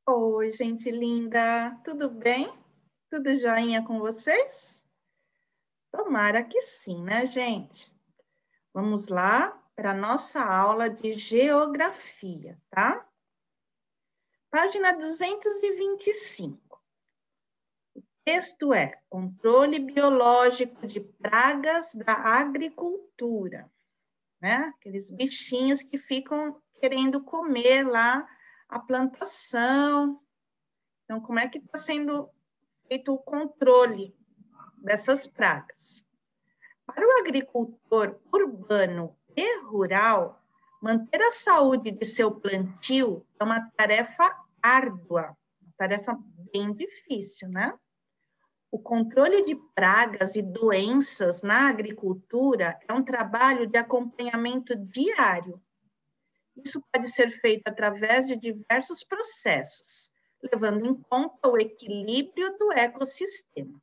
Oi, gente linda, tudo bem? Tudo joinha com vocês? Tomara que sim, né, gente? Vamos lá para a nossa aula de geografia, tá? Página 225. O texto é Controle Biológico de Pragas da Agricultura, né? Aqueles bichinhos que ficam querendo comer lá a plantação. Então, como é que está sendo feito o controle dessas pragas? Para o agricultor urbano e rural, manter a saúde de seu plantio é uma tarefa árdua, uma tarefa bem difícil, né? O controle de pragas e doenças na agricultura é um trabalho de acompanhamento diário. Isso pode ser feito através de diversos processos, levando em conta o equilíbrio do ecossistema.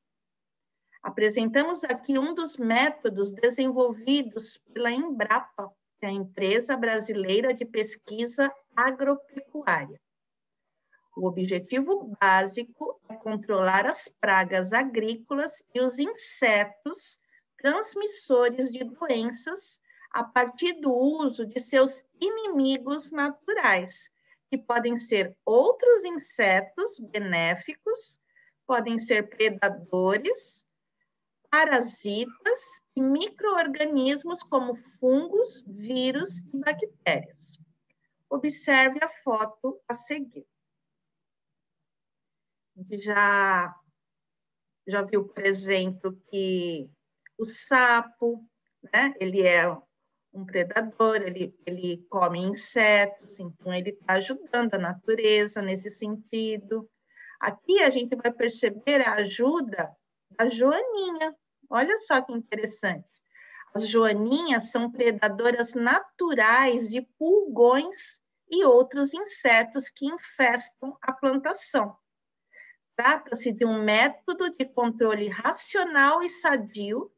Apresentamos aqui um dos métodos desenvolvidos pela Embrapa, que é a Empresa Brasileira de Pesquisa Agropecuária. O objetivo básico é controlar as pragas agrícolas e os insetos transmissores de doenças a partir do uso de seus inimigos naturais, que podem ser outros insetos benéficos, podem ser predadores, parasitas e micro-organismos como fungos, vírus e bactérias. Observe a foto a seguir. A gente já viu, por exemplo, que o sapo, né, ele é um predador, ele come insetos, então ele está ajudando a natureza nesse sentido. Aqui a gente vai perceber a ajuda da joaninha. Olha só que interessante. As joaninhas são predadoras naturais de pulgões e outros insetos que infestam a plantação. Trata-se de um método de controle racional e sadio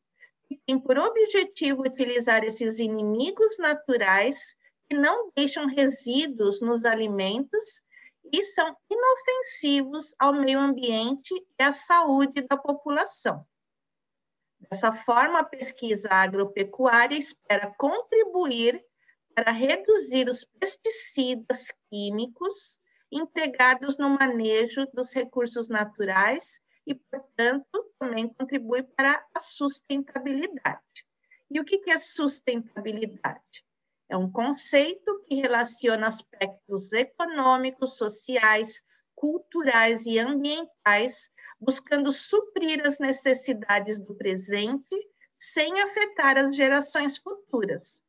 que tem por objetivo utilizar esses inimigos naturais que não deixam resíduos nos alimentos e são inofensivos ao meio ambiente e à saúde da população. Dessa forma, a pesquisa agropecuária espera contribuir para reduzir os pesticidas químicos empregados no manejo dos recursos naturais e, portanto, também contribui para a sustentabilidade. E o que é sustentabilidade? É um conceito que relaciona aspectos econômicos, sociais, culturais e ambientais, buscando suprir as necessidades do presente sem afetar as gerações futuras,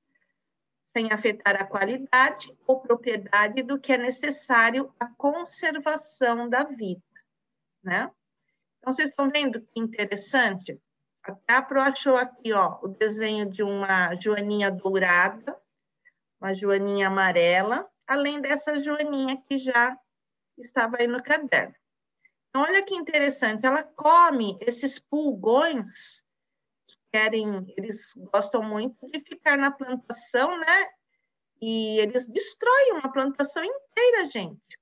sem afetar a qualidade ou propriedade do que é necessário à conservação da vida, né? Então, vocês estão vendo que interessante? Até a Pro achou aqui, ó, o desenho de uma joaninha dourada, uma joaninha amarela, além dessa joaninha que já estava aí no caderno. Então, olha que interessante, ela come esses pulgões, eles gostam muito de ficar na plantação, né? E eles destroem uma plantação inteira, gente.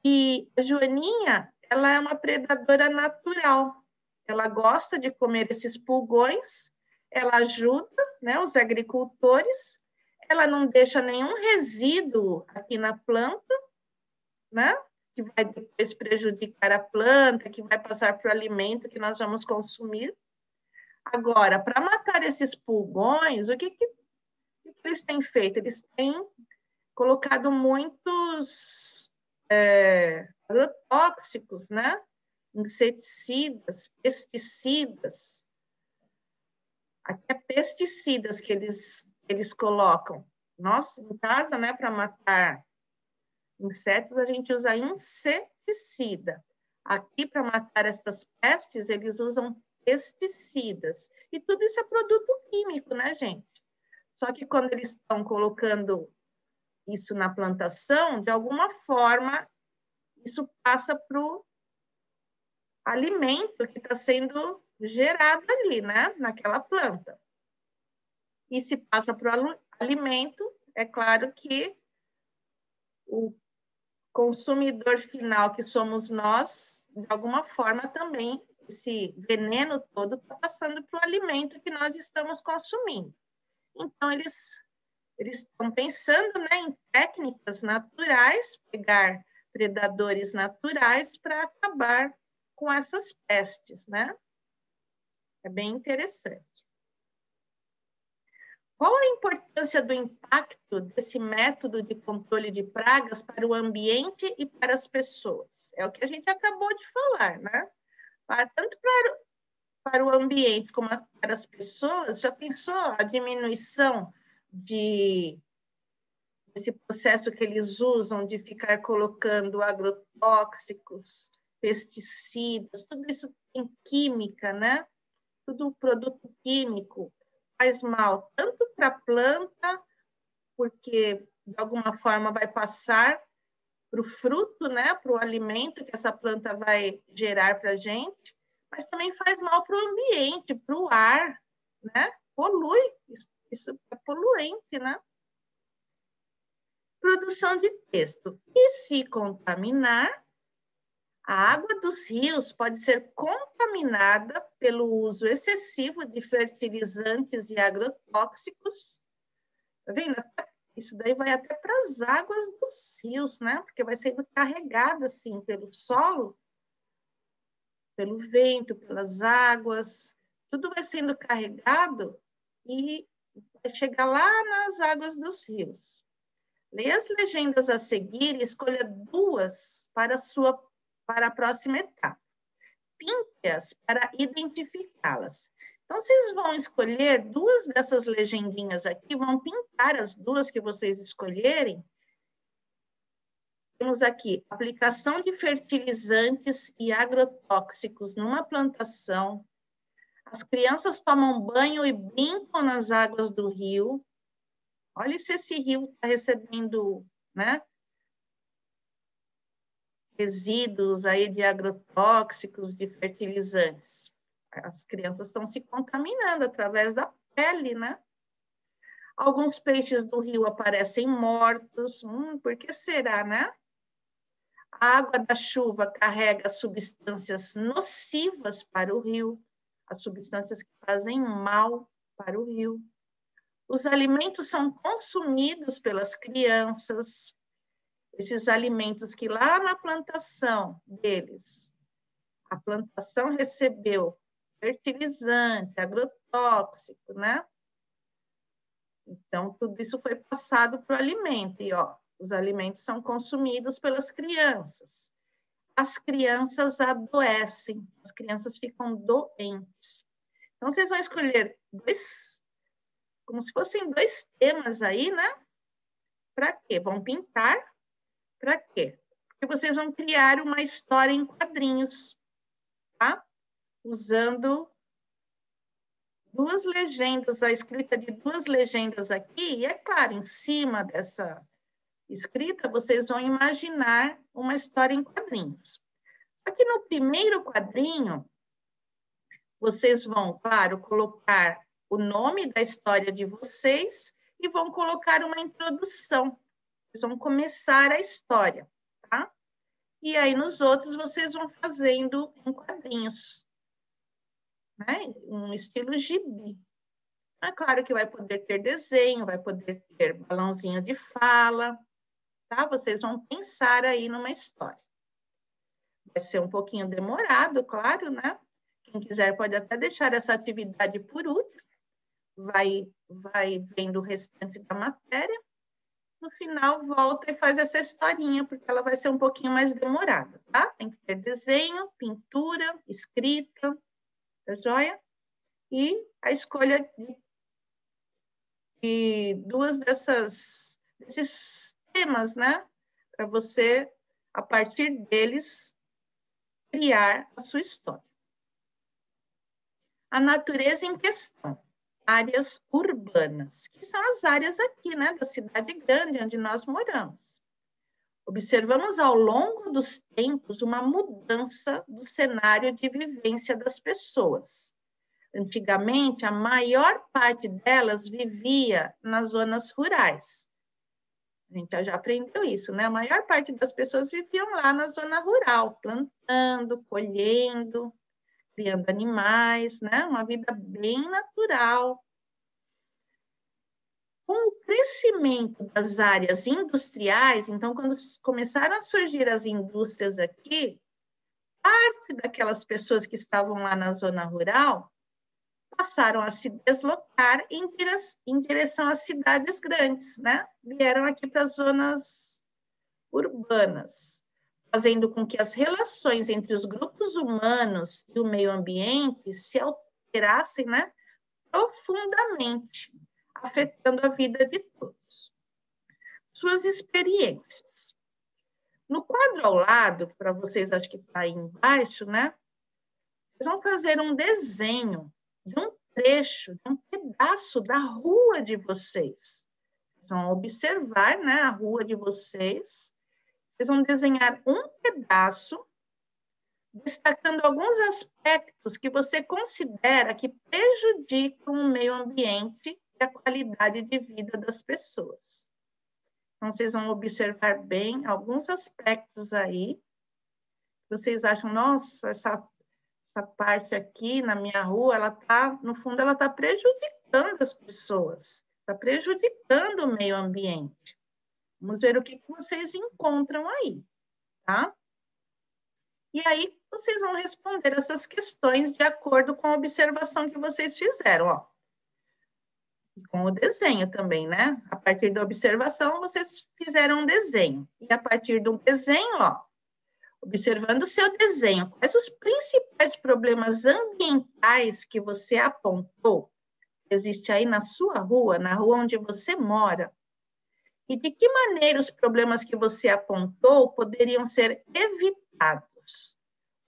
E a joaninha, ela é uma predadora natural. Ela gosta de comer esses pulgões, ela ajuda, né, os agricultores, ela não deixa nenhum resíduo aqui na planta, né? Que vai depois prejudicar a planta, que vai passar para o alimento que nós vamos consumir. Agora, para matar esses pulgões, o que eles têm feito? Eles têm colocado muitos agrotóxicos, né? Inseticidas, pesticidas. Aqui é pesticidas que eles colocam. Nós, em casa, né, para matar insetos, a gente usa inseticida. Aqui, para matar essas pestes, eles usam pesticidas. E tudo isso é produto químico, né, gente? Só que quando eles estão colocando isso na plantação, de alguma forma, isso passa para o alimento que está sendo gerado ali, né, naquela planta. E se passa para o alimento, é claro que o consumidor final, que somos nós, de alguma forma também, esse veneno todo está passando para o alimento que nós estamos consumindo. Então, eles estão pensando, né, em técnicas naturais, pegar predadores naturais para acabar com essas pestes, né? É bem interessante. Qual a importância do impacto desse método de controle de pragas para o ambiente e para as pessoas? É o que a gente acabou de falar, né? Tanto para o ambiente como para as pessoas, já pensou a diminuição desse processo que eles usam de ficar colocando agrotóxicos, pesticidas, tudo isso tem química, né? Tudo produto químico, faz mal tanto para a planta, porque de alguma forma vai passar para o fruto, né? Para o alimento que essa planta vai gerar para a gente, mas também faz mal para o ambiente, para o ar, né? Polui, isso é poluente, né? Produção de texto. E se contaminar, a água dos rios pode ser contaminada pelo uso excessivo de fertilizantes e agrotóxicos. Tá vendo? Isso daí vai até para as águas dos rios, né? Porque vai sendo carregada assim pelo solo, pelo vento, pelas águas, tudo vai sendo carregado e vai chegar lá nas águas dos rios. Leia as legendas a seguir e escolha duas para a próxima etapa. Pinte-as para identificá-las. Então, vocês vão escolher duas dessas legendinhas aqui, vão pintar as duas que vocês escolherem. Temos aqui, aplicação de fertilizantes e agrotóxicos numa plantação. As crianças tomam banho e brincam nas águas do rio. Olha se esse rio está recebendo, né, resíduos aí de agrotóxicos, de fertilizantes. As crianças estão se contaminando através da pele, né? Alguns peixes do rio aparecem mortos. Por que será, né? A água da chuva carrega substâncias nocivas para o rio, as substâncias que fazem mal para o rio. Os alimentos são consumidos pelas crianças. Esses alimentos que lá na plantação deles, a plantação recebeu fertilizante, agrotóxico, né? Então, tudo isso foi passado para o alimento. E, ó, os alimentos são consumidos pelas crianças. As crianças adoecem, as crianças ficam doentes. Então, vocês vão escolher dois, como se fossem dois temas aí, né? Para quê? Vão pintar. Para quê? Porque vocês vão criar uma história em quadrinhos, tá? Usando duas legendas, a escrita de duas legendas aqui, e é claro, em cima dessa escrita, vocês vão imaginar uma história em quadrinhos. Aqui no primeiro quadrinho, vocês vão, claro, colocar o nome da história de vocês e vão colocar uma introdução. Vocês vão começar a história, tá? E aí, nos outros, vocês vão fazendo em quadrinhos, né? Um estilo gibi. É claro que vai poder ter desenho, vai poder ter balãozinho de fala, tá? Vocês vão pensar aí numa história. Vai ser um pouquinho demorado, claro, né? Quem quiser pode até deixar essa atividade por último, vai vendo o restante da matéria. No final, volta e faz essa historinha, porque ela vai ser um pouquinho mais demorada, tá? Tem que ter desenho, pintura, escrita, tá joia? E a escolha de duas desses temas, né? Para você, a partir deles, criar a sua história. A natureza em questão, áreas urbanas, que são as áreas aqui, né, da cidade grande, onde nós moramos. Observamos ao longo dos tempos uma mudança do cenário de vivência das pessoas. Antigamente, a maior parte delas vivia nas zonas rurais. A gente já aprendeu isso, né? A maior parte das pessoas viviam lá na zona rural, plantando, colhendo, criando animais, né? Uma vida bem natural. Com o crescimento das áreas industriais, então, quando começaram a surgir as indústrias aqui, parte daquelas pessoas que estavam lá na zona rural passaram a se deslocar em direção às cidades grandes, né? Vieram aqui para as zonas urbanas, fazendo com que as relações entre os grupos humanos e o meio ambiente se alterassem, né, profundamente, afetando a vida de todos. Suas experiências. No quadro ao lado, para vocês, acho que está aí embaixo, né? Vocês vão fazer um desenho de um trecho, de um pedaço da rua de vocês. Vocês vão observar, né, a rua de vocês. Vocês vão desenhar um pedaço, destacando alguns aspectos que você considera que prejudicam o meio ambiente e a qualidade de vida das pessoas. Então, vocês vão observar bem alguns aspectos aí. Vocês acham, nossa, essa parte aqui na minha rua, ela tá, no fundo, ela está prejudicando as pessoas, está prejudicando o meio ambiente. Vamos ver o que vocês encontram aí, tá? E aí, vocês vão responder essas questões de acordo com a observação que vocês fizeram, ó. Com o desenho também, né? A partir da observação, vocês fizeram um desenho. E a partir do desenho, ó, observando o seu desenho, quais os principais problemas ambientais que você apontou que existe aí na sua rua, na rua onde você mora? E de que maneira os problemas que você apontou poderiam ser evitados?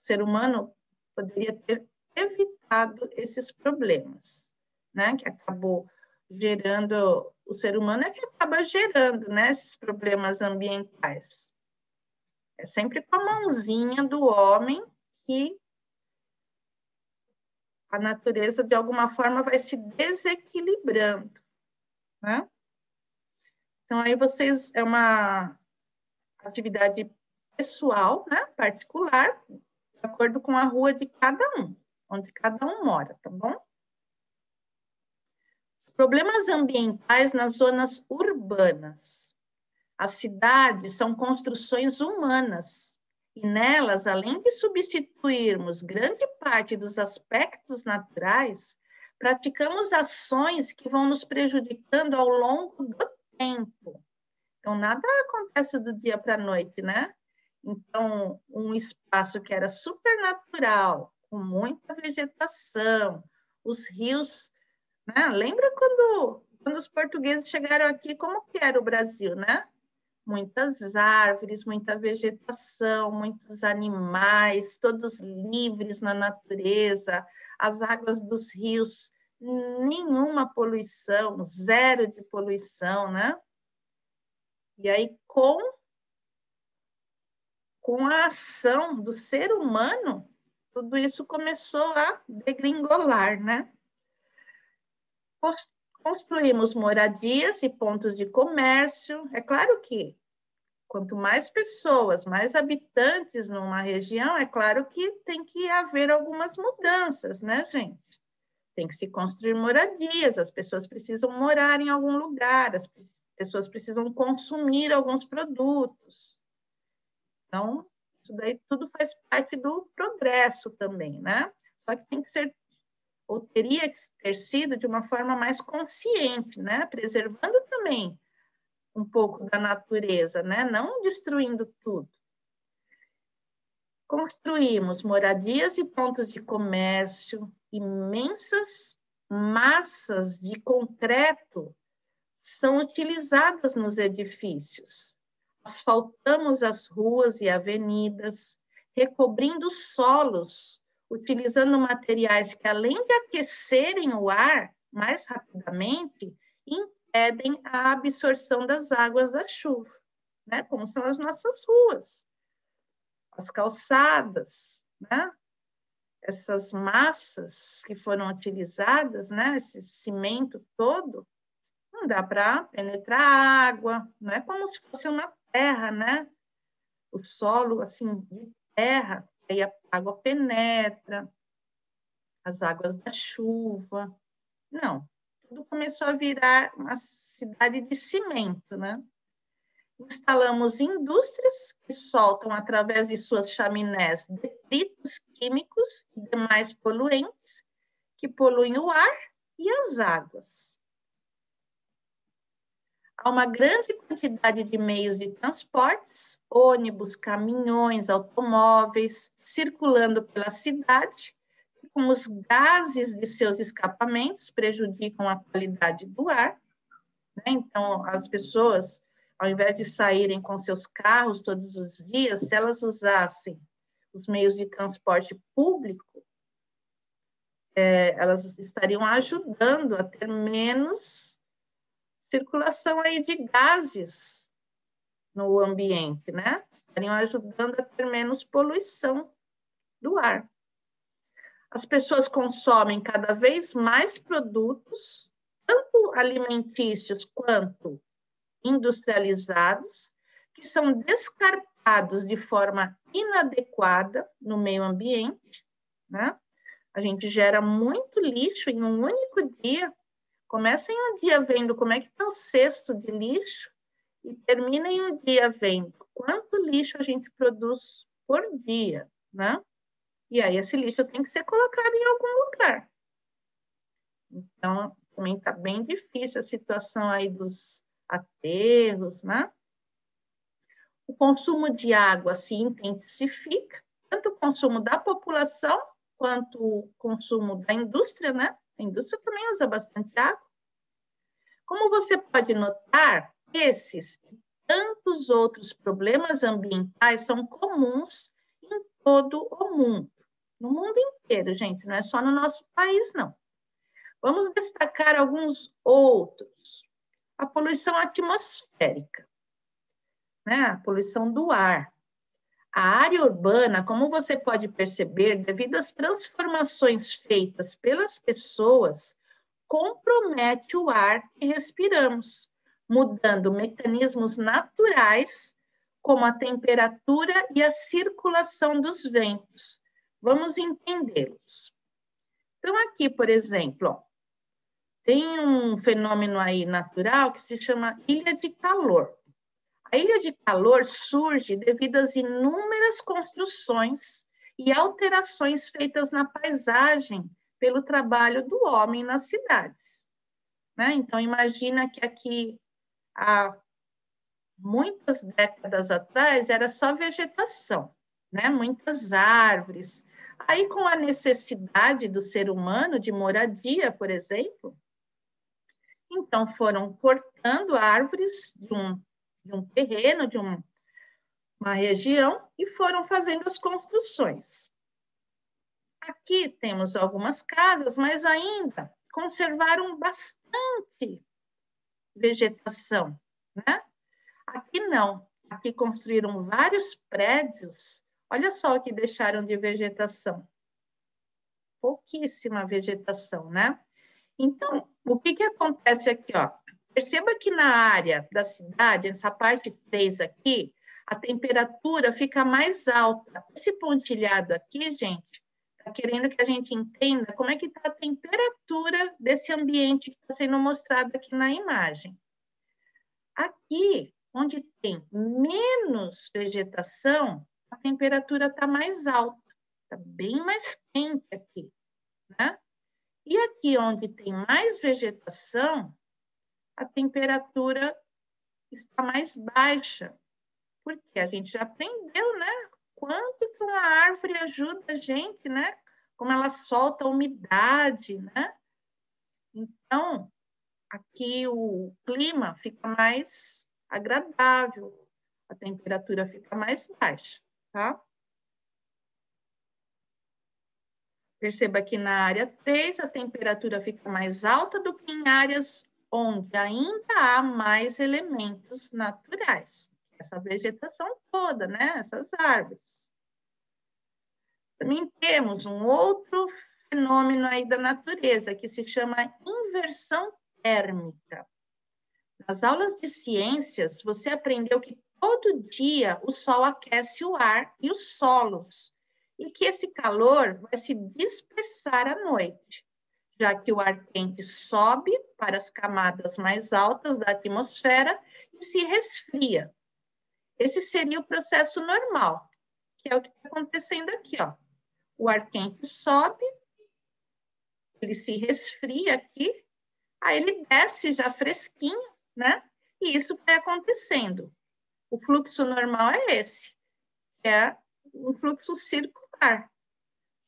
O ser humano poderia ter evitado esses problemas, né? Que acabou gerando, o ser humano é que acaba gerando, né, esses problemas ambientais. É sempre com a mãozinha do homem que a natureza, de alguma forma, vai se desequilibrando, né? Então, aí vocês, é uma atividade pessoal, né, particular, de acordo com a rua de cada um, onde cada um mora, tá bom? Problemas ambientais nas zonas urbanas. As cidades são construções humanas, e nelas, além de substituirmos grande parte dos aspectos naturais, praticamos ações que vão nos prejudicando ao longo do tempo. Então, nada acontece do dia para a noite, né? Então, um espaço que era super natural, com muita vegetação, os rios, né? Lembra quando os portugueses chegaram aqui, como que era o Brasil, né? Muitas árvores, muita vegetação, muitos animais, todos livres na natureza, as águas dos rios, nenhuma poluição, zero de poluição, né? E aí, com a ação do ser humano, tudo isso começou a degringolar, né? Construímos moradias e pontos de comércio. É claro que quanto mais pessoas, mais habitantes numa região, é claro que tem que haver algumas mudanças, né, gente? Tem que se construir moradias, as pessoas precisam morar em algum lugar, as pessoas precisam consumir alguns produtos. Então, isso daí tudo faz parte do progresso também, né? Só que tem que ser, ou teria que ter sido de uma forma mais consciente, né? Preservando também um pouco da natureza, né? Não destruindo tudo. Construímos moradias e pontos de comércio, imensas massas de concreto são utilizadas nos edifícios. Asfaltamos as ruas e avenidas, recobrindo solos, utilizando materiais que, além de aquecerem o ar mais rapidamente, impedem a absorção das águas da chuva, né? Como são as nossas ruas, as calçadas, né? Essas massas que foram utilizadas, né? Esse cimento todo, Não dá para penetrar água, não é como se fosse uma terra, né? O solo, assim, de terra, aí a água penetra, as águas da chuva. Não, tudo começou a virar uma cidade de cimento, né? Instalamos indústrias que soltam, através de suas chaminés, detritos químicos e demais poluentes que poluem o ar e as águas. Há uma grande quantidade de meios de transportes, ônibus, caminhões, automóveis, circulando pela cidade, e com os gases de seus escapamentos prejudicam a qualidade do ar. Né? Então, as pessoas, ao invés de saírem com seus carros todos os dias, se elas usassem os meios de transporte público, elas estariam ajudando a ter menos circulação aí de gases no ambiente, né? Estariam ajudando a ter menos poluição do ar. As pessoas consomem cada vez mais produtos, tanto alimentícios quanto industrializados, que são descartados de forma inadequada no meio ambiente, né? A gente gera muito lixo em um único dia. Começa em um dia vendo como é que está o cesto de lixo e termina em um dia vendo quanto lixo a gente produz por dia, né? E aí esse lixo tem que ser colocado em algum lugar. Então, também está bem difícil a situação aí dos aterros, né? O consumo de água se intensifica, tanto o consumo da população quanto o consumo da indústria, né? A indústria também usa bastante água. Como você pode notar, esses e tantos outros problemas ambientais são comuns em todo o mundo. No mundo inteiro, gente, não é só no nosso país, não. Vamos destacar alguns outros. A poluição atmosférica, né? A poluição do ar. A área urbana, como você pode perceber, devido às transformações feitas pelas pessoas, compromete o ar que respiramos, mudando mecanismos naturais, como a temperatura e a circulação dos ventos. Vamos entendê-los. Então, aqui, por exemplo, ó, tem um fenômeno aí natural que se chama ilha de calor. A ilha de calor surge devido às inúmeras construções e alterações feitas na paisagem pelo trabalho do homem nas cidades. Né? Então, imagina que aqui, há muitas décadas atrás, era só vegetação, né? Muitas árvores. Aí, com a necessidade do ser humano de moradia, por exemplo, então foram cortando árvores de um terreno, de uma região, e foram fazendo as construções. Aqui temos algumas casas, mas ainda conservaram bastante vegetação, né? Aqui não. Aqui construíram vários prédios. Olha só o que deixaram de vegetação. Pouquíssima vegetação, né? Então, o que acontece aqui, ó? Perceba que na área da cidade, essa parte 3 aqui, a temperatura fica mais alta. Esse pontilhado aqui, gente, está querendo que a gente entenda como é que está a temperatura desse ambiente que está sendo mostrado aqui na imagem. Aqui, onde tem menos vegetação, a temperatura está mais alta, está bem mais quente aqui, né? E aqui, onde tem mais vegetação, a temperatura está mais baixa, porque a gente já aprendeu, né? Quanto que uma árvore ajuda a gente, né? Como ela solta a umidade, né? Então, aqui o clima fica mais agradável, a temperatura fica mais baixa, tá? Perceba que na área 3 a temperatura fica mais alta do que em áreas onde ainda há mais elementos naturais. Essa vegetação toda, né? Essas árvores. Também temos um outro fenômeno aí da natureza, que se chama inversão térmica. Nas aulas de ciências, você aprendeu que todo dia o sol aquece o ar e os solos, e que esse calor vai se dispersar à noite, já que o ar quente sobe para as camadas mais altas da atmosfera e se resfria. Esse seria o processo normal, que é o que está acontecendo aqui, ó. O ar quente sobe, ele se resfria aqui, aí ele desce já fresquinho, né? E isso vai acontecendo. O fluxo normal é esse, é um fluxo circular.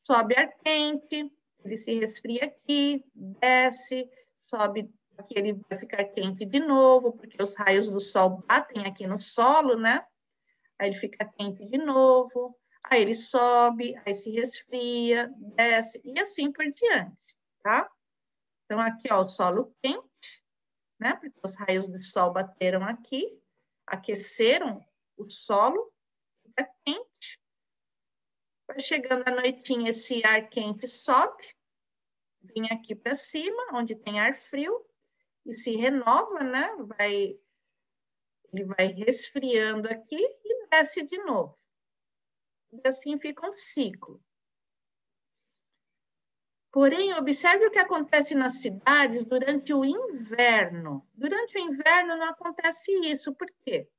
Sobe ar quente, ele se resfria aqui, desce, sobe aqui, ele vai ficar quente de novo, porque os raios do sol batem aqui no solo, né? Aí ele fica quente de novo, aí ele sobe, aí se resfria, desce, e assim por diante, tá? Então, aqui, ó, o solo quente, né? Porque os raios do sol bateram aqui, aqueceram o solo, fica quente. Vai chegando a noitinha, esse ar quente sobe, vem aqui para cima, onde tem ar frio, e se renova, né? Ele vai resfriando aqui e desce de novo. E assim fica um ciclo. Porém, observe o que acontece nas cidades durante o inverno. Durante o inverno não acontece isso, por quê?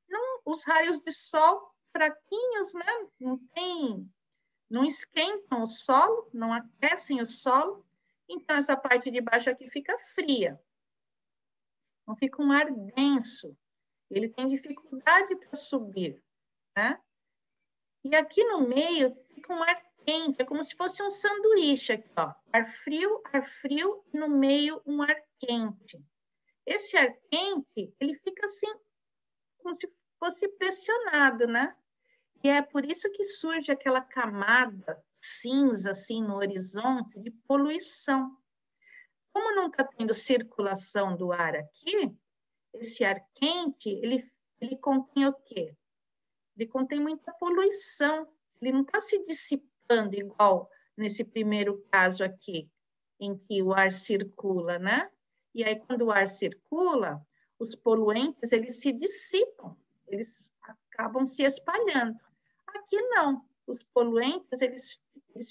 Não, os raios de sol fraquinhos, né? Não esquentam o solo, não aquecem o solo, então essa parte de baixo aqui fica fria. Não fica um ar denso. Ele tem dificuldade para subir, né? E aqui no meio fica um ar quente, é como se fosse um sanduíche aqui, ó. Ar frio, e no meio um ar quente. Esse ar quente, ele fica assim, como se fosse pressionado, né? E é por isso que surge aquela camada cinza, assim, no horizonte, de poluição. Como não está tendo circulação do ar aqui, esse ar quente, ele contém o quê? Ele contém muita poluição. Ele não está se dissipando igual nesse primeiro caso aqui, em que o ar circula, né? E aí, quando o ar circula, os poluentes, eles se dissipam, eles acabam se espalhando. Aqui não, os poluentes, eles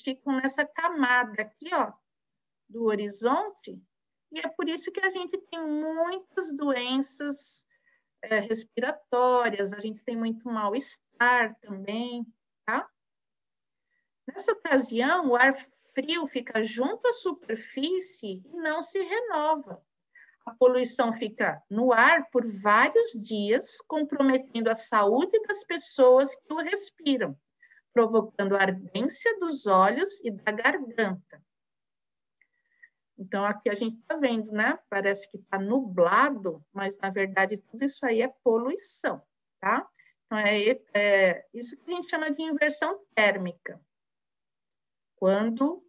ficam nessa camada aqui, ó, do horizonte, e é por isso que a gente tem muitas doenças respiratórias, a gente tem muito mal-estar também, tá? Nessa ocasião, o ar frio fica junto à superfície e não se renova. A poluição fica no ar por vários dias, comprometendo a saúde das pessoas que o respiram, provocando ardência dos olhos e da garganta. Então, aqui a gente está vendo, né? Parece que está nublado, mas, na verdade, tudo isso aí é poluição, tá? Então, é isso que a gente chama de inversão térmica. Quando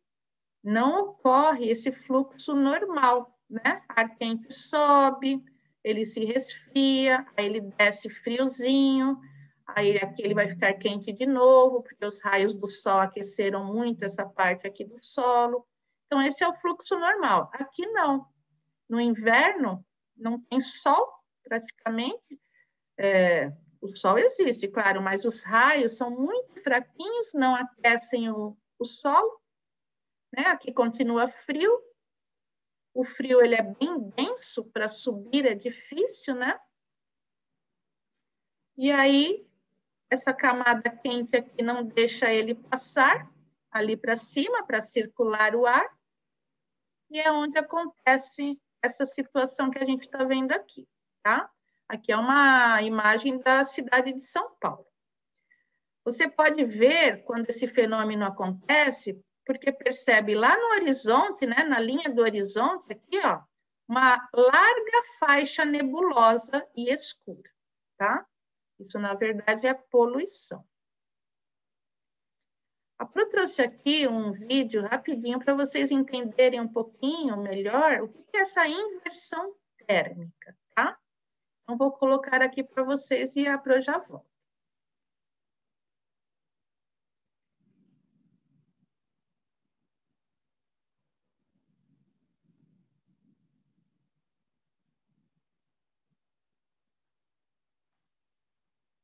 não ocorre esse fluxo normal, né? Ar quente sobe, ele se resfria, aí ele desce friozinho, aí aqui ele vai ficar quente de novo, porque os raios do sol aqueceram muito essa parte aqui do solo. Então, esse é o fluxo normal. Aqui não. No inverno, não tem sol, praticamente. O sol existe, claro, mas os raios são muito fraquinhos, não aquecem o solo. Né? Aqui continua frio. O frio ele é bem denso, para subir é difícil, né? E aí, essa camada quente aqui não deixa ele passar ali para cima, para circular o ar. E é onde acontece essa situação que a gente está vendo aqui, tá? Aqui é uma imagem da cidade de São Paulo. Você pode ver quando esse fenômeno acontece, porque percebe lá no horizonte, né, na linha do horizonte, aqui, ó, uma larga faixa nebulosa e escura, tá? Isso, na verdade, é poluição. A Pro trouxe aqui um vídeo rapidinho para vocês entenderem um pouquinho melhor o que é essa inversão térmica, tá? Então, vou colocar aqui para vocês e a Pro já volta.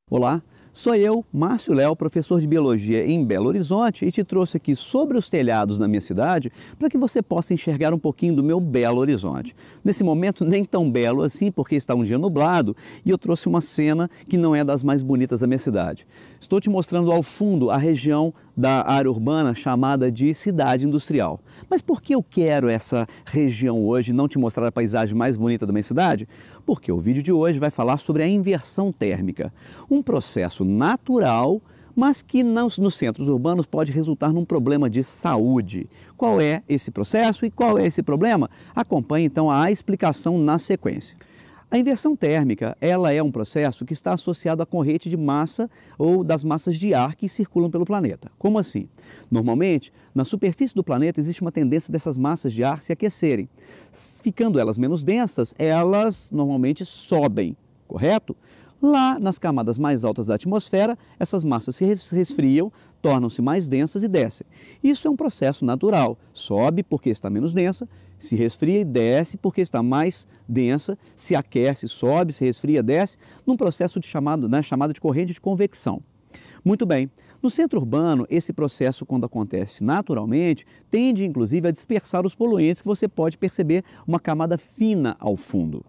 Olá, sou eu, Márcio Léo, professor de Biologia em Belo Horizonte e te trouxe aqui sobre os telhados na minha cidade para que você possa enxergar um pouquinho do meu Belo Horizonte. Nesse momento nem tão belo assim porque está um dia nublado e eu trouxe uma cena que não é das mais bonitas da minha cidade. Estou te mostrando ao fundo a região da área urbana chamada de cidade industrial. Mas por que eu quero essa região hoje e não te mostrar a paisagem mais bonita da minha cidade? Porque o vídeo de hoje vai falar sobre a inversão térmica, um processo natural, mas que nos centros urbanos pode resultar num problema de saúde. Qual é esse processo e qual é esse problema? Acompanhe então a explicação na sequência. A inversão térmica, ela é um processo que está associado à corrente de massa ou das massas de ar que circulam pelo planeta. Como assim? Normalmente, na superfície do planeta existe uma tendência dessas massas de ar se aquecerem. Ficando elas menos densas, elas normalmente sobem, correto? Lá nas camadas mais altas da atmosfera, essas massas se resfriam, tornam-se mais densas e descem. Isso é um processo natural. Sobe porque está menos densa, se resfria e desce porque está mais densa, se aquece, sobe, se resfria, desce, num processo chamado de corrente de convecção. Muito bem. No centro urbano, esse processo, quando acontece naturalmente, tende inclusive a dispersar os poluentes que você pode perceber uma camada fina ao fundo.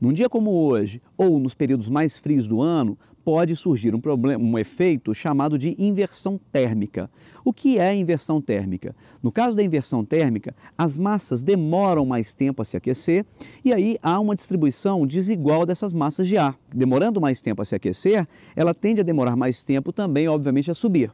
Num dia como hoje, ou nos períodos mais frios do ano, pode surgir um efeito chamado de inversão térmica. O que é a inversão térmica? No caso da inversão térmica, as massas demoram mais tempo a se aquecer e aí há uma distribuição desigual dessas massas de ar. Demorando mais tempo a se aquecer, ela tende a demorar mais tempo também, obviamente, a subir.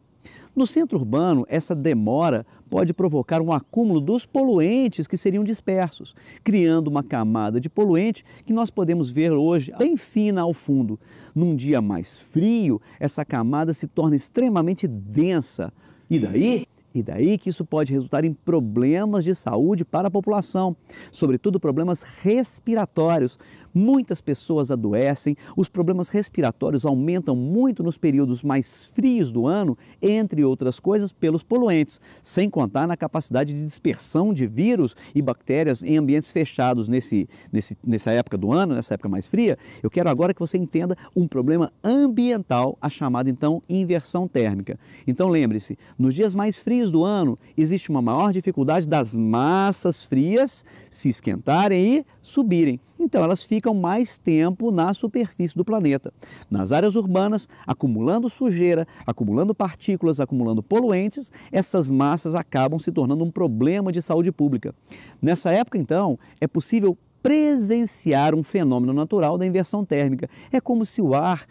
No centro urbano, essa demora pode provocar um acúmulo dos poluentes que seriam dispersos, criando uma camada de poluente que nós podemos ver hoje bem fina ao fundo. Num dia mais frio, essa camada se torna extremamente densa. E daí que isso pode resultar em problemas de saúde para a população, sobretudo problemas respiratórios. Muitas pessoas adoecem, os problemas respiratórios aumentam muito nos períodos mais frios do ano, entre outras coisas, pelos poluentes, sem contar na capacidade de dispersão de vírus e bactérias em ambientes fechados nessa época do ano, nessa época mais fria. Eu quero agora que você entenda um problema ambiental, a chamada então inversão térmica. Então lembre-se, nos dias mais frios do ano, existe uma maior dificuldade das massas frias se esquentarem e subirem. Então elas ficam mais tempo na superfície do planeta. Nas áreas urbanas, acumulando sujeira, acumulando partículas, acumulando poluentes, essas massas acabam se tornando um problema de saúde pública. Nessa época, então, é possível presenciar um fenômeno natural da inversão térmica. É como se o ar,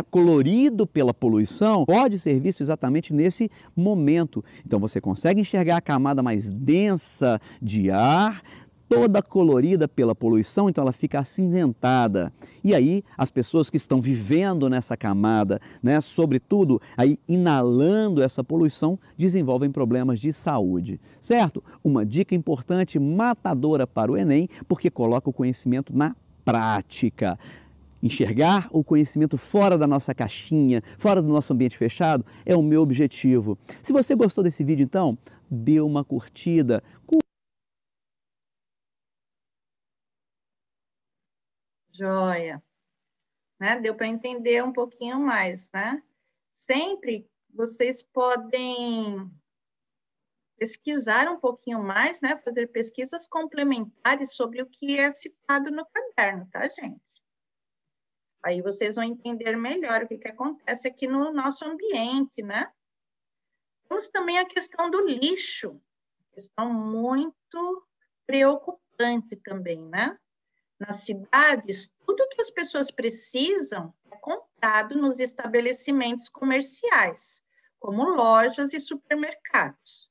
colorido pela poluição, pode ser visto exatamente nesse momento. Então você consegue enxergar a camada mais densa de ar, toda colorida pela poluição, então ela fica acinzentada. E aí as pessoas que estão vivendo nessa camada, sobretudo aí inalando essa poluição, desenvolvem problemas de saúde, certo? Uma dica importante, matadora para o Enem, porque coloca o conhecimento na prática. Enxergar o conhecimento fora da nossa caixinha, fora do nosso ambiente fechado, é o meu objetivo. Se você gostou desse vídeo, então, dê uma curtida. Joia, né? Deu para entender um pouquinho mais, né? Sempre vocês podem pesquisar um pouquinho mais, né? Fazer pesquisas complementares sobre o que é citado no caderno, tá, gente? Aí vocês vão entender melhor o que acontece aqui no nosso ambiente, né? Temos também a questão do lixo, questão muito preocupante também, né? Nas cidades, tudo que as pessoas precisam é comprado nos estabelecimentos comerciais, como lojas e supermercados.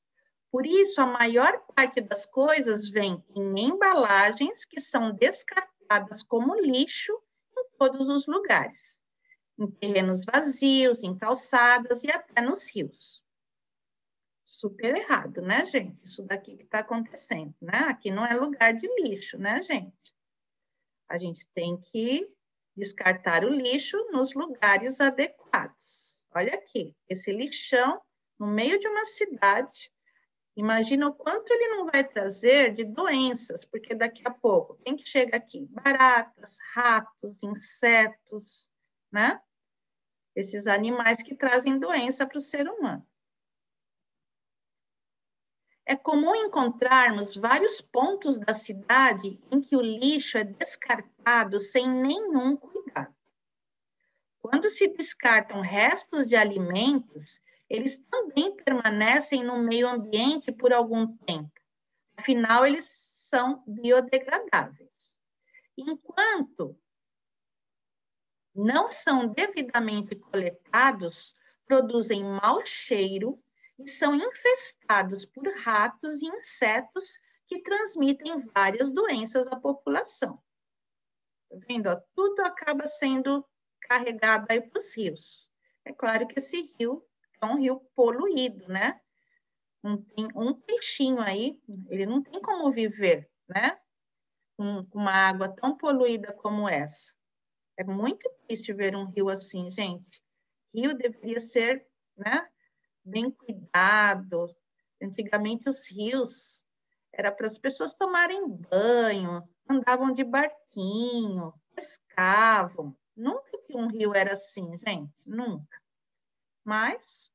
Por isso, a maior parte das coisas vem em embalagens que são descartadas como lixo em todos os lugares, em terrenos vazios, em calçadas e até nos rios. Super errado, né, gente? Isso daqui que está acontecendo, né? Aqui não é lugar de lixo, né, gente? A gente tem que descartar o lixo nos lugares adequados. Olha aqui, esse lixão no meio de uma cidade. Imagina o quanto ele não vai trazer de doenças, porque daqui a pouco, quem que chega aqui? Baratas, ratos, insetos, né? esses animais que trazem doença para o ser humano. É comum encontrarmos vários pontos da cidade em que o lixo é descartado sem nenhum cuidado. Quando se descartam restos de alimentos, eles também permanecem no meio ambiente por algum tempo. Afinal, eles são biodegradáveis. Enquanto não são devidamente coletados, produzem mau cheiro e são infestados por ratos e insetos que transmitem várias doenças à população. Tá vendo? Tudo acaba sendo carregado aí para os rios. É claro que esse rio é um rio poluído, né? Tem um peixinho aí, ele não tem como viver, né? Com uma água tão poluída como essa. É muito triste ver um rio assim, gente. Rio deveria ser, né, bem cuidado. Antigamente os rios era para as pessoas tomarem banho, andavam de barquinho, pescavam. Nunca que um rio era assim, gente, nunca. Mas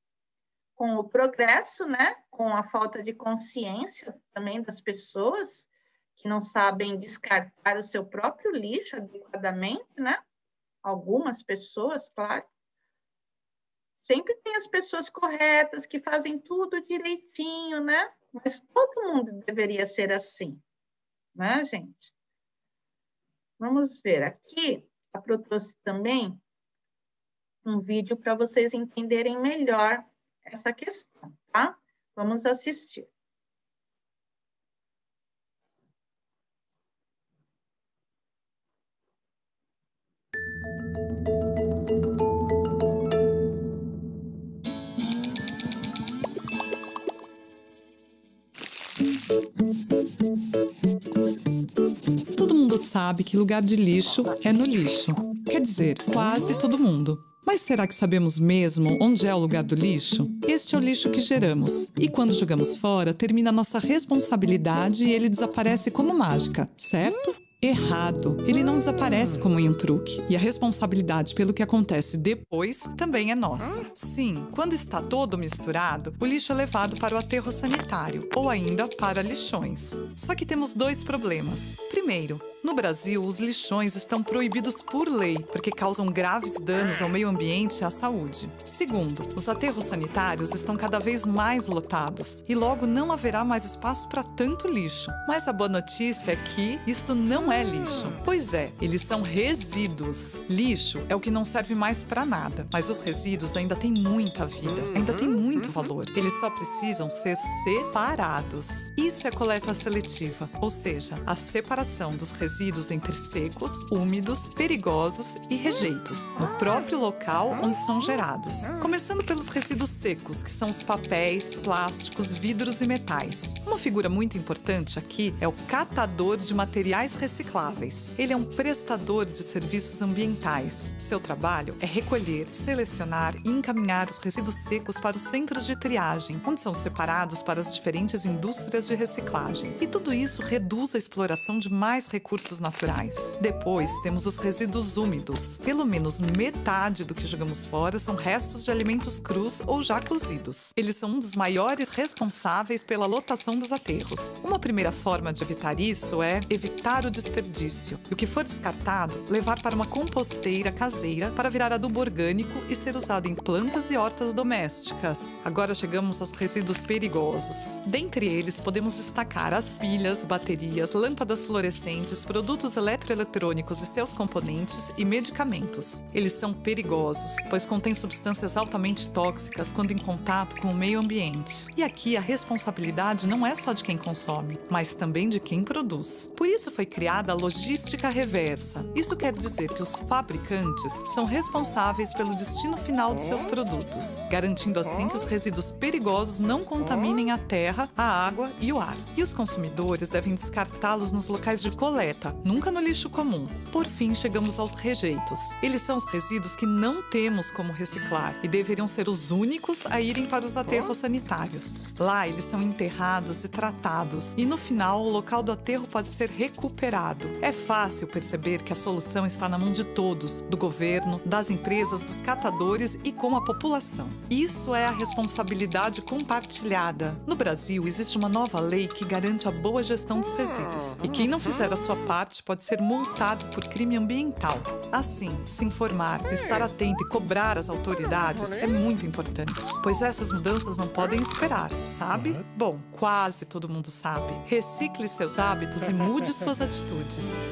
com o progresso, né, com a falta de consciência também das pessoas que não sabem descartar o seu próprio lixo adequadamente, né? Algumas pessoas, claro. Sempre tem as pessoas corretas que fazem tudo direitinho, né? Mas todo mundo deveria ser assim, né, gente? Vamos ver aqui. A Pro trouxe também um vídeo para vocês entenderem melhor essa questão, tá? Vamos assistir. Todo mundo sabe que lugar de lixo é no lixo. Quer dizer, quase todo mundo. Mas será que sabemos mesmo onde é o lugar do lixo? Este é o lixo que geramos. E quando jogamos fora, termina a nossa responsabilidade e ele desaparece como mágica, certo? Errado. Ele não desaparece como em um truque. E a responsabilidade pelo que acontece depois também é nossa. Sim, quando está todo misturado, o lixo é levado para o aterro sanitário ou ainda para lixões. Só que temos dois problemas. Primeiro, no Brasil, os lixões estão proibidos por lei, porque causam graves danos ao meio ambiente e à saúde. Segundo, os aterros sanitários estão cada vez mais lotados e logo não haverá mais espaço para tanto lixo. Mas a boa notícia é que isto não é lixo. Pois é, eles são resíduos. Lixo é o que não serve mais para nada, mas os resíduos ainda têm muita vida, ainda têm muito valor. Eles só precisam ser separados. Isso é coleta seletiva, ou seja, a separação dos resíduos entre secos, úmidos, perigosos e rejeitos, no próprio local onde são gerados. Começando pelos resíduos secos, que são os papéis, plásticos, vidros e metais. Uma figura muito importante aqui é o catador de materiais recicláveis. Ele é um prestador de serviços ambientais. Seu trabalho é recolher, selecionar e encaminhar os resíduos secos para os centros de triagem, onde são separados para as diferentes indústrias de reciclagem. E tudo isso reduz a exploração de mais recursos naturais. Depois, temos os resíduos úmidos. Pelo menos metade do que jogamos fora são restos de alimentos crus ou já cozidos. Eles são um dos maiores responsáveis pela lotação dos aterros. Uma primeira forma de evitar isso é evitar o desperdício. E o que for descartado, levar para uma composteira caseira para virar adubo orgânico e ser usado em plantas e hortas domésticas. Agora chegamos aos resíduos perigosos. Dentre eles, podemos destacar as pilhas, baterias, lâmpadas fluorescentes, produtos eletroeletrônicos e seus componentes e medicamentos. Eles são perigosos, pois contêm substâncias altamente tóxicas quando em contato com o meio ambiente. E aqui a responsabilidade não é só de quem consome, mas também de quem produz. Por isso foi criada a logística reversa. Isso quer dizer que os fabricantes são responsáveis pelo destino final de seus produtos, garantindo assim que os resíduos perigosos não contaminem a terra, a água e o ar. E os consumidores devem descartá-los nos locais de coleta, planeta, nunca no lixo comum. Por fim, chegamos aos rejeitos. Eles são os resíduos que não temos como reciclar e deveriam ser os únicos a irem para os aterros sanitários. Lá, eles são enterrados e tratados, e no final, o local do aterro pode ser recuperado. É fácil perceber que a solução está na mão de todos, do governo, das empresas, dos catadores e com a população. Isso é a responsabilidade compartilhada. No Brasil, existe uma nova lei que garante a boa gestão dos resíduos. E quem não fizer a sua parte pode ser multado por crime ambiental. Assim, se informar, estar atento e cobrar as autoridades é muito importante, pois essas mudanças não podem esperar, sabe? Bom, quase todo mundo sabe. Recicle seus hábitos e mude suas atitudes.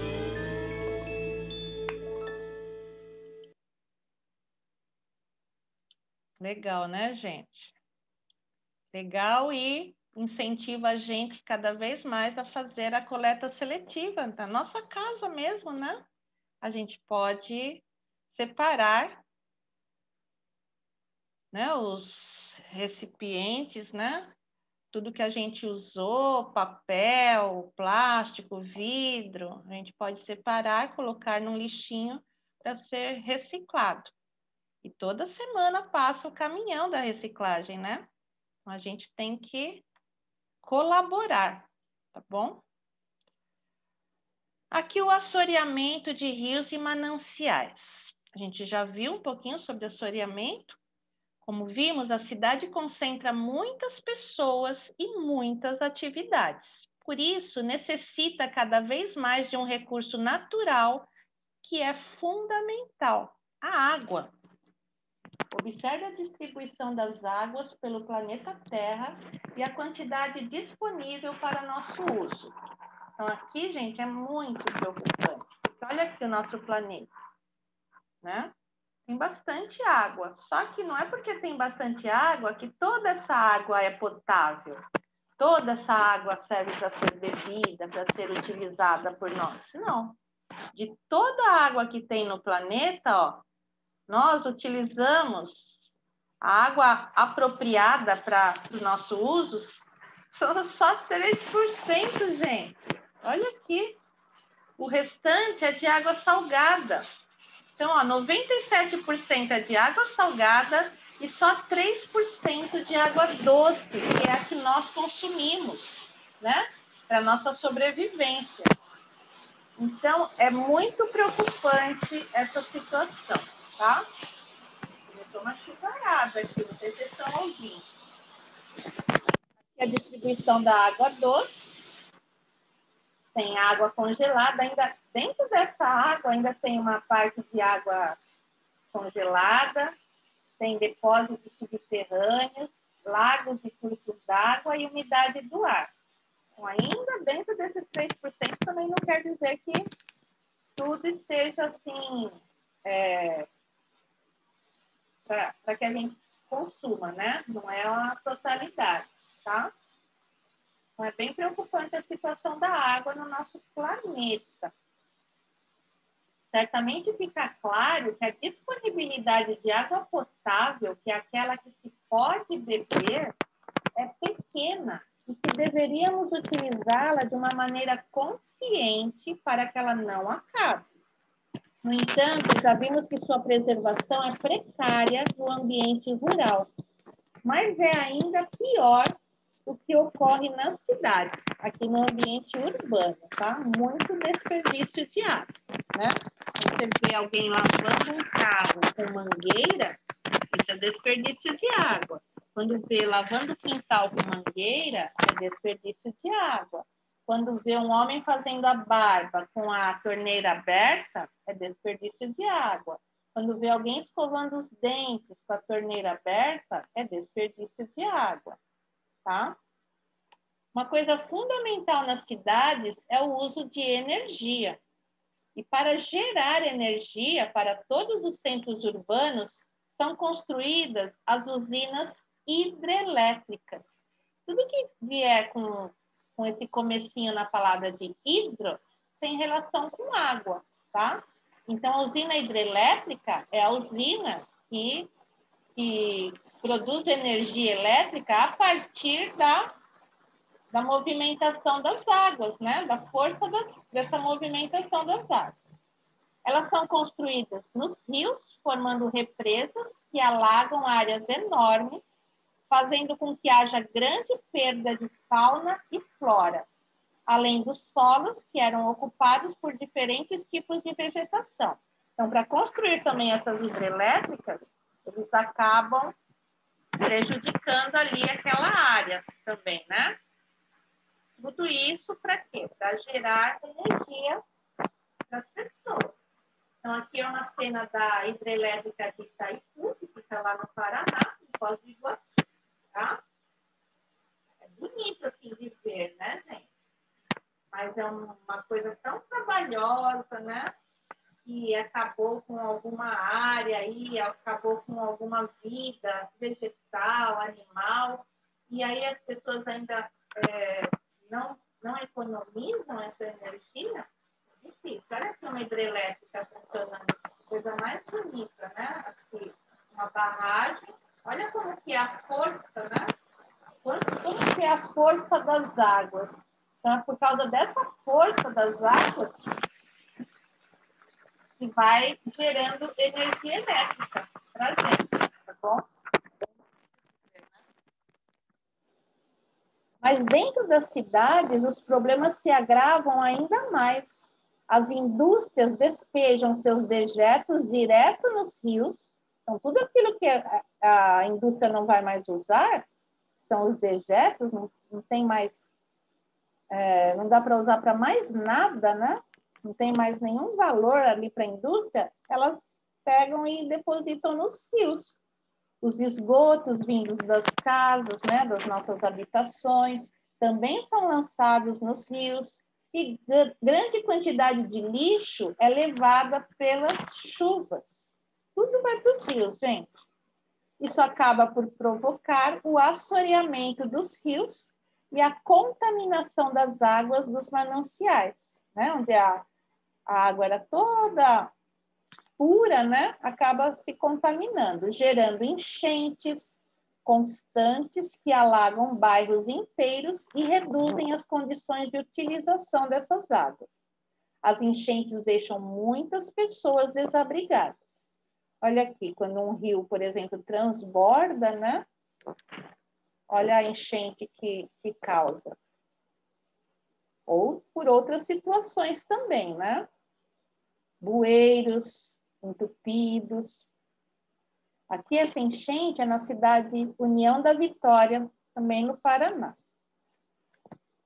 Legal, né, gente? Legal, e incentiva a gente cada vez mais a fazer a coleta seletiva na nossa casa mesmo, né? A gente pode separar, né, os recipientes, né? Tudo que a gente usou, papel, plástico, vidro, a gente pode separar, colocar num lixinho para ser reciclado. E toda semana passa o caminhão da reciclagem, né? Então, a gente tem que colaborar, tá bom? Aqui o assoreamento de rios e mananciais. A gente já viu um pouquinho sobre assoreamento. Como vimos, a cidade concentra muitas pessoas e muitas atividades. Por isso, necessita cada vez mais de um recurso natural que é fundamental, a água. Observe a distribuição das águas pelo planeta Terra e a quantidade disponível para nosso uso. Então, aqui, gente, é muito preocupante. Olha aqui o nosso planeta, né? Tem bastante água, só que não é porque tem bastante água que toda essa água é potável. Toda essa água serve para ser bebida, para ser utilizada por nós. Não. De toda a água que tem no planeta, ó, nós utilizamos a água apropriada para o nosso uso, são só 3%, gente. Olha aqui. O restante é de água salgada. Então, ó, 97% é de água salgada e só 3% de água doce, que é a que nós consumimos, né? Para a nossa sobrevivência. Então, é muito preocupante essa situação, tá? Começou uma chuvarada aqui, não sei se vocês estão ouvindo. Aqui é a distribuição da água doce. Tem água congelada, ainda dentro dessa água ainda tem uma parte de água congelada, tem depósitos subterrâneos, lagos e cursos d'água e umidade do ar. Então, ainda dentro desses 3% também não quer dizer que tudo esteja assim, para que a gente consuma, né? Não é uma totalidade, tá? Então, é bem preocupante a situação da água no nosso planeta. Certamente fica claro que a disponibilidade de água potável, que é aquela que se pode beber, é pequena e que deveríamos utilizá-la de uma maneira consciente para que ela não acabe. No entanto, já vimos que sua preservação é precária no ambiente rural, mas é ainda pior o que ocorre nas cidades, aqui no ambiente urbano, tá? Muito desperdício de água, né? Você vê alguém lavando um carro com mangueira, isso é desperdício de água. Quando vê lavando o quintal com mangueira, é desperdício de água. Quando vê um homem fazendo a barba com a torneira aberta, é desperdício de água. Quando vê alguém escovando os dentes com a torneira aberta, é desperdício de água, tá? Uma coisa fundamental nas cidades é o uso de energia. E para gerar energia para todos os centros urbanos, são construídas as usinas hidrelétricas. Tudo que vier com esse comecinho na palavra de hidro, tem relação com água, tá? Então, a usina hidrelétrica é a usina que produz energia elétrica a partir da da movimentação das águas, né? Da força dessa movimentação das águas. Elas são construídas nos rios, formando represas que alagam áreas enormes, fazendo com que haja grande perda de fauna e flora, além dos solos que eram ocupados por diferentes tipos de vegetação. Então, para construir também essas hidrelétricas, eles acabam prejudicando ali aquela área também, né? Tudo isso para quê? Para gerar energia para as pessoas. Então, aqui é uma cena da hidrelétrica de Itaipu, que fica lá no Paraná, em Foz do Iguaçu, tá? É bonito, assim, de ver, né, gente? Mas é uma coisa tão trabalhosa, né? Que acabou com alguma área aí, acabou com alguma vida vegetal, animal, e aí as pessoas ainda não economizam essa energia. Difícil. Olha aqui uma hidrelétrica funcionando, coisa mais bonita, né? Aqui, uma barragem. Olha como que é a força, né? Como que é a força das águas. Então, é por causa dessa força das águas que vai gerando energia elétrica para a gente, tá bom? Mas dentro das cidades, os problemas se agravam ainda mais. As indústrias despejam seus dejetos direto nos rios. Então, tudo aquilo que a indústria não vai mais usar são os dejetos, não tem mais, não dá para usar para mais nada, né? Não tem mais nenhum valor ali para a indústria, elas pegam e depositam nos rios. Os esgotos vindos das casas, né, das nossas habitações, também são lançados nos rios, e grande quantidade de lixo é levada pelas chuvas. Tudo vai para os rios, gente. Isso acaba por provocar o assoreamento dos rios e a contaminação das águas dos mananciais, né, onde a água era toda pura, né, acaba se contaminando, gerando enchentes constantes que alagam bairros inteiros e reduzem as condições de utilização dessas águas. As enchentes deixam muitas pessoas desabrigadas. Olha aqui, quando um rio, por exemplo, transborda, né? Olha a enchente que causa. Ou por outras situações também, né? Bueiros entupidos. Aqui essa enchente é na cidade União da Vitória, também no Paraná.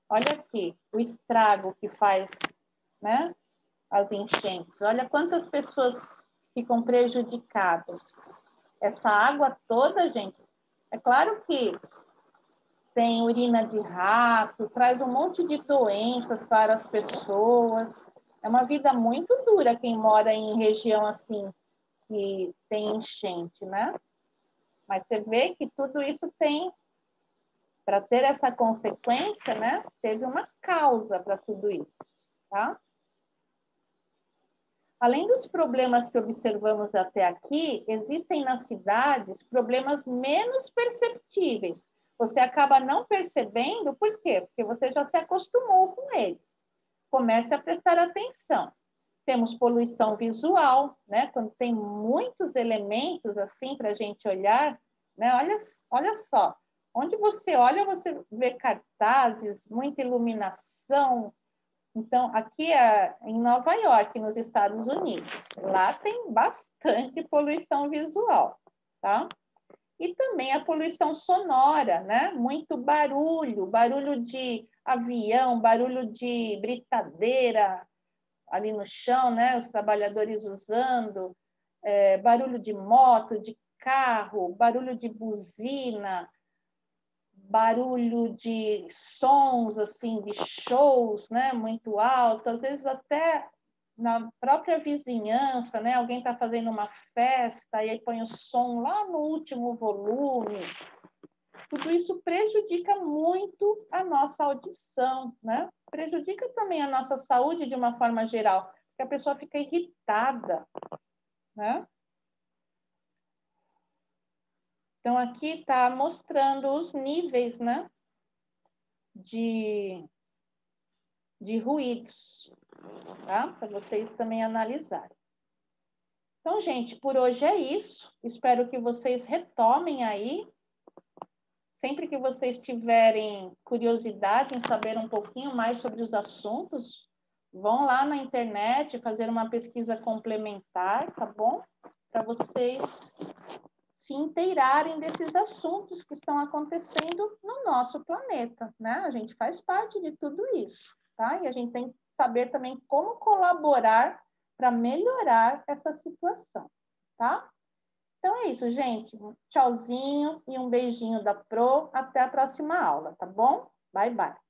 Olha aqui o estrago que faz, né, as enchentes. Olha quantas pessoas ficam prejudicadas. Essa água toda, gente, é claro que tem urina de rato, traz um monte de doenças para as pessoas. É uma vida muito dura quem mora em região assim, que tem enchente, né? Mas você vê que tudo isso tem, para ter essa consequência, né? Teve uma causa para tudo isso, tá? Além dos problemas que observamos até aqui, existem nas cidades problemas menos perceptíveis. Você acaba não percebendo, por quê? Porque você já se acostumou com eles. Comece a prestar atenção. Temos poluição visual, né? Quando tem muitos elementos assim para a gente olhar, né? Olha só, onde você olha, você vê cartazes, muita iluminação. Então, aqui em Nova York, nos Estados Unidos, lá tem bastante poluição visual, tá? E também a poluição sonora, né? Muito barulho, barulho de avião, barulho de britadeira ali no chão, né? Os trabalhadores usando, barulho de moto, de carro, barulho de buzina, barulho de sons, assim, de shows, né, muito alto, às vezes até na própria vizinhança, né, alguém está fazendo uma festa e aí põe o som lá no último volume. Tudo isso prejudica muito a nossa audição, né? Prejudica também a nossa saúde de uma forma geral, porque a pessoa fica irritada, né? Então, aqui está mostrando os níveis, né, de ruídos, tá? Para vocês também analisarem. Então, gente, por hoje é isso. Espero que vocês retomem aí. Sempre que vocês tiverem curiosidade em saber um pouquinho mais sobre os assuntos, vão lá na internet fazer uma pesquisa complementar, tá bom? Para vocês se inteirarem desses assuntos que estão acontecendo no nosso planeta, né? A gente faz parte de tudo isso, tá? E a gente tem que saber também como colaborar para melhorar essa situação, tá? Então é isso, gente. Um tchauzinho e um beijinho da Pro. Até a próxima aula, tá bom? Bye, bye.